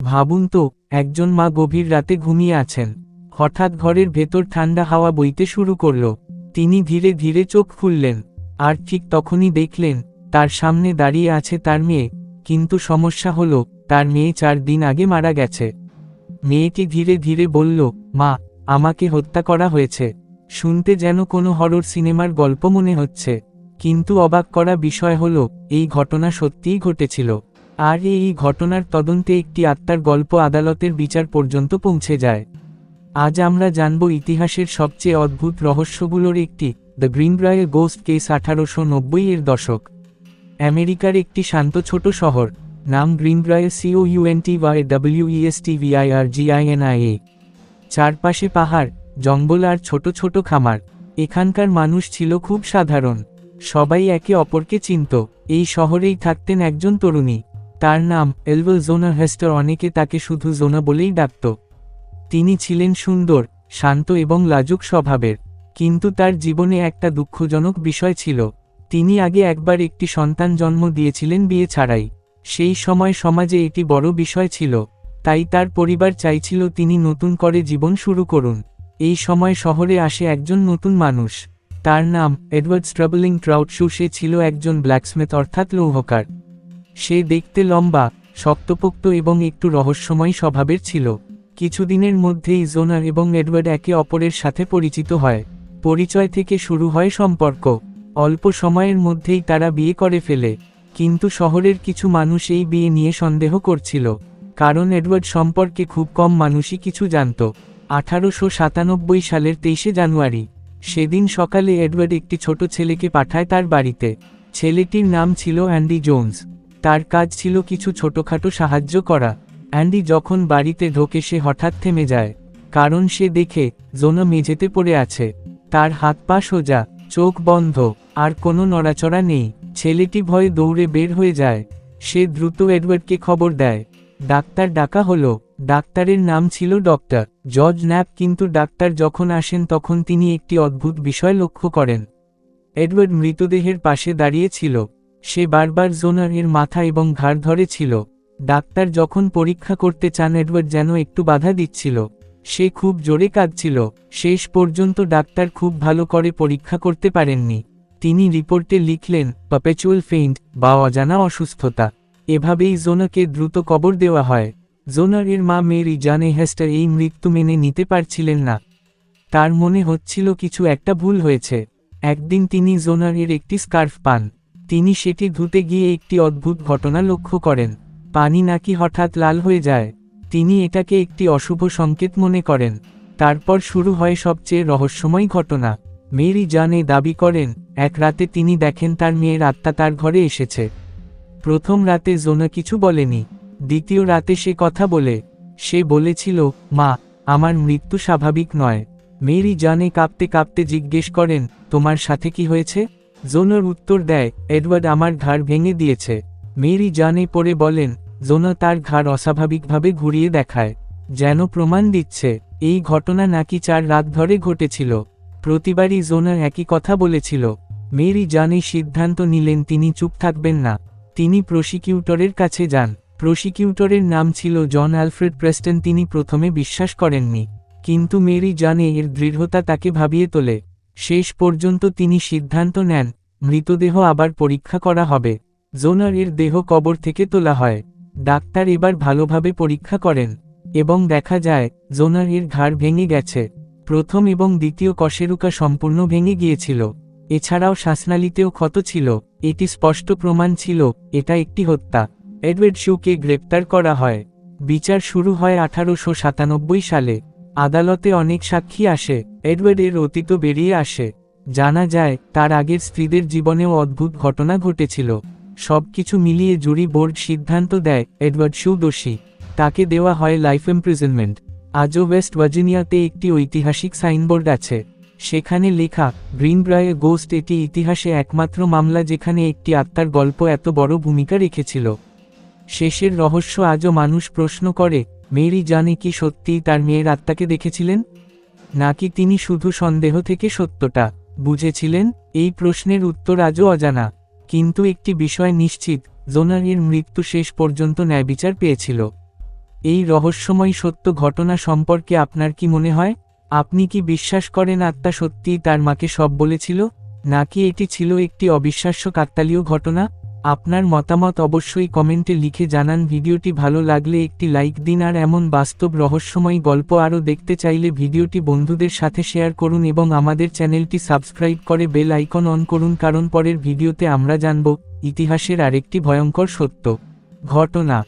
ভাবুন তো, একজন মা গভীর রাতে ঘুমিয়ে আছেন। হঠাৎ ঘরের ভেতর ঠান্ডা হাওয়া বইতে শুরু করল। তিনি ধীরে ধীরে চোখ খুললেন, আর ঠিক তখনই দেখলেন তার সামনে দাঁড়িয়ে আছে তার মেয়ে। কিন্তু সমস্যা হলো, তার মেয়ে 4 দিন আগে মারা গেছে। মেয়েটি ধীরে ধীরে বলল, মা, আমাকে হত্যা করা হয়েছে। শুনতে যেন কোনো হরর সিনেমার গল্প মনে হচ্ছে, কিন্তু অবাক করা বিষয় হলো, এই ঘটনা সত্যিই ঘটেছিল। আর এই ঘটনার তদন্তে একটি আত্মার গল্প আদালতের বিচার পর্যন্ত পৌঁছে যায়। আজ আমরা জানব ইতিহাসের সবচেয়ে অদ্ভুত রহস্যগুলোর একটি, দ্য গ্রিনব্রায়ার গোস্ট কেস। 1890-এর দশক। আমেরিকার একটি শান্ত ছোট শহর, নাম গ্রিনব্রায়ার, COUNTYWESTVIRGINIA। চারপাশে পাহাড়, জঙ্গল আর ছোট ছোট খামার। এখানকার মানুষ ছিল খুব সাধারণ, সবাই একে অপরকে চিনত। এই শহরেই থাকতেন একজন তরুণী, তার নাম এলভা জোনা হেস্টার। অনেকে তাকে শুধু জোনা বলেই ডাকত। তিনি ছিলেন সুন্দর, শান্ত এবং লাজুক স্বভাবের, কিন্তু তার জীবনে একটা দুঃখজনক বিষয় ছিল। তিনি আগে একবার একটি সন্তান জন্ম দিয়েছিলেন বিয়ে ছাড়াই। সেই সময় সমাজে এটি বড় বিষয় ছিল, তাই তার পরিবার চাইছিল তিনি নতুন করে জীবন শুরু করুন। এই সময় শহরে আসে একজন নতুন মানুষ, তার নাম এডওয়ার্ড স্ট্রাবলিং ট্রাউটশু। সে ছিল একজন ব্ল্যাকস্মিথ অর্থাৎ লৌহকার। সে দেখতে লম্বা, শক্তপোক্ত এবং একটু রহস্যময় স্বভাবের ছিল। কিছুদিনের মধ্যেই জোনা এবং এডওয়ার্ড একে অপরের সাথে পরিচিত হয়। পরিচয় থেকে শুরু হয় সম্পর্ক। অল্প সময়ের মধ্যেই তারা বিয়ে করে ফেলে, কিন্তু শহরের কিছু মানুষ এই বিয়ে নিয়ে সন্দেহ করছিল, কারণ এডওয়ার্ড সম্পর্কে খুব কম মানুষই কিছু জানত। 1897 সালের 23 জানুয়ারি, সেদিন সকালে এডওয়ার্ড একটি ছোট ছেলেকে পাঠায় তার বাড়িতে। ছেলেটির নাম ছিল অ্যান্ডি জোন্স। তার কাজ ছিল কিছু ছোটখাটো সাহায্য করা। অ্যান্ডি যখন বাড়িতে ঢোকে সে হঠাৎ থেমে যায়, কারণ সে দেখে জোনা মেঝেতে পড়ে আছে। তার হাত পা সোজা, চোখ বন্ধ, আর কোনো নড়াচড়া নেই। ছেলেটি ভয়ে দৌড়ে বের হয়ে যায়। সে দ্রুত এডওয়ার্ডকে খবর দেয়। ডাক্তার ডাকা হলো। ডাক্তারের নাম ছিল ডক্টর জর্জ ন্যাপ। কিন্তু ডাক্তার যখন আসেন তখন তিনি একটি অদ্ভুত বিষয় লক্ষ্য করেন। এডওয়ার্ড মৃতদেহের পাশে দাঁড়িয়ে ছিল। সে বারবার জোনার এর মাথা এবং ঘাড় ধরেছিল। ডাক্তার যখন পরীক্ষা করতে চান, এডওয়ার্ড যেন একটু বাধা দিচ্ছিল। সে খুব জোরে কাঁদছিল। শেষ পর্যন্ত ডাক্তার খুব ভালো করে পরীক্ষা করতে পারেননি। তিনি রিপোর্টে লিখলেন, পারপেচুয়াল ফেইন্ট বা অজানা অসুস্থতা। এভাবেই জোনাকে দ্রুত কবর দেওয়া হয়। জোনার এর মা মেরি জানে হেস্টার এই মৃত্যু মেনে নিতে পারছিলেন না। তার মনে হচ্ছিল কিছু একটা ভুল হয়েছে। একদিন তিনি জোনার এর একটি স্কার্ফ পান। তিনি সেটি ধুতে গিয়ে একটি অদ্ভুত ঘটনা লক্ষ্য করেন। পানি নাকি হঠাৎ লাল হয়ে যায়। তিনি এটাকে একটি অশুভ সংকেত মনে করেন। তারপর শুরু হয় সবচেয়ে রহস্যময় ঘটনা। মেরি জানে দাবি করেন, এক রাতে তিনি দেখেন তার মেয়ের আত্মা তার ঘরে এসেছে। প্রথম রাতে জোনা কিছু বলেনি। দ্বিতীয় রাতে সে কথা বলে। সে বলেছিল, মা, আমার মৃত্যু স্বাভাবিক নয়। মেরি জানে কাঁপতে কাঁপতে জিজ্ঞেস করেন, তোমার সাথে কি হয়েছে? জোনার উত্তর দেয়, এডওয়ার্ড আমার ঘাড় ভেঙে দিয়েছে। মেরি জানে পরে বলেন, জোনা তার ঘাড় অস্বাভাবিকভাবে ঘুরিয়ে দেখায়, যেন প্রমাণ দিচ্ছে এই ঘটনা নাকি 4 রাত ধরে ঘটেছিল। প্রতিবারই জোনা একই কথা বলেছিল। মেরি জানে সিদ্ধান্ত নিলেন তিনি চুপ থাকবেন না। তিনি প্রসিকিউটরের কাছে যান। প্রসিকিউটরের নাম ছিল জন অ্যালফ্রেড প্রেস্টন। তিনি প্রথমে বিশ্বাস করেননি, কিন্তু মেরি জানে এর দৃঢ়তা তাকে ভাবিয়ে তোলে। শেষ পর্যন্ত তিনি সিদ্ধান্ত নেন, মৃতদেহ আবার পরীক্ষা করা হবে। জোনার এর দেহ কবর থেকে তোলা হয়। ডাক্তার এবার ভালোভাবে পরীক্ষা করেন, এবং দেখা যায় জোনার এর ঘাড় ভেঙে গেছে। প্রথম এবং দ্বিতীয় কশেরুকা সম্পূর্ণ ভেঙে গিয়েছিল। এছাড়াও শ্বাসনালীতেও ক্ষত ছিল। এটি স্পষ্ট প্রমাণ ছিল এটা একটি হত্যা। এডওয়ার্ড শুকে গ্রেপ্তার করা হয়। বিচার শুরু হয় 1897 সালে। আদালতে অনেক সাক্ষী আসে। এডওয়ার্ড এর অতীত বেরিয়ে আসে। জানা যায় তার আগের স্ত্রীদের জীবনেও অদ্ভুত ঘটনা ঘটেছিল। সবকিছু মিলিয়ে জুরি বোর্ড সিদ্ধান্ত দেয় এডওয়ার্ড শু দোষী। তাকে দেওয়া হয় লাইফ ইমপ্রিজনমেন্ট। আজও ওয়েস্ট ভার্জিনিয়াতে একটি ঐতিহাসিক সাইনবোর্ড আছে, সেখানে লেখা গ্রিনব্রায়ার গোস্ট। এটি ইতিহাসে একমাত্র মামলা যেখানে একটি আত্মার গল্প এত বড় ভূমিকা রেখেছিল। শেষের রহস্য আজও মানুষ প্রশ্ন করে, মেরি জানে কি সত্যিই তার মেয়ের আত্মাকে দেখেছিলেন, নাকি তিনি শুধু সন্দেহ থেকে সত্যটা বুঝেছিলেন? এই প্রশ্নের উত্তর আজও অজানা। কিন্তু একটি বিষয় নিশ্চিত, জোনার এর মৃত্যু শেষ পর্যন্ত ন্যায়বিচার পেয়েছিল। এই রহস্যময় সত্য ঘটনা সম্পর্কে আপনার কি মনে হয়? আপনি কি বিশ্বাস করেন আত্মা সত্যিই তার মাকে সব বলেছিল, নাকি এটি ছিল একটি অবিশ্বাস্য কাকতালীয় ঘটনা? আপনার মতামত অবশ্যই কমেন্টে লিখে জানান। ভিডিওটি ভালো লাগলে একটি লাইক দিন, আর এমন বাস্তব রহস্যময় গল্প আরও দেখতে চাইলে ভিডিওটি বন্ধুদের সাথে শেয়ার করুন এবং আমাদের চ্যানেলটি সাবস্ক্রাইব করে বেল আইকন অন করুন, কারণ পরের ভিডিওতে আমরা জানব ইতিহাসের আরেকটি ভয়ঙ্কর সত্য ঘটনা।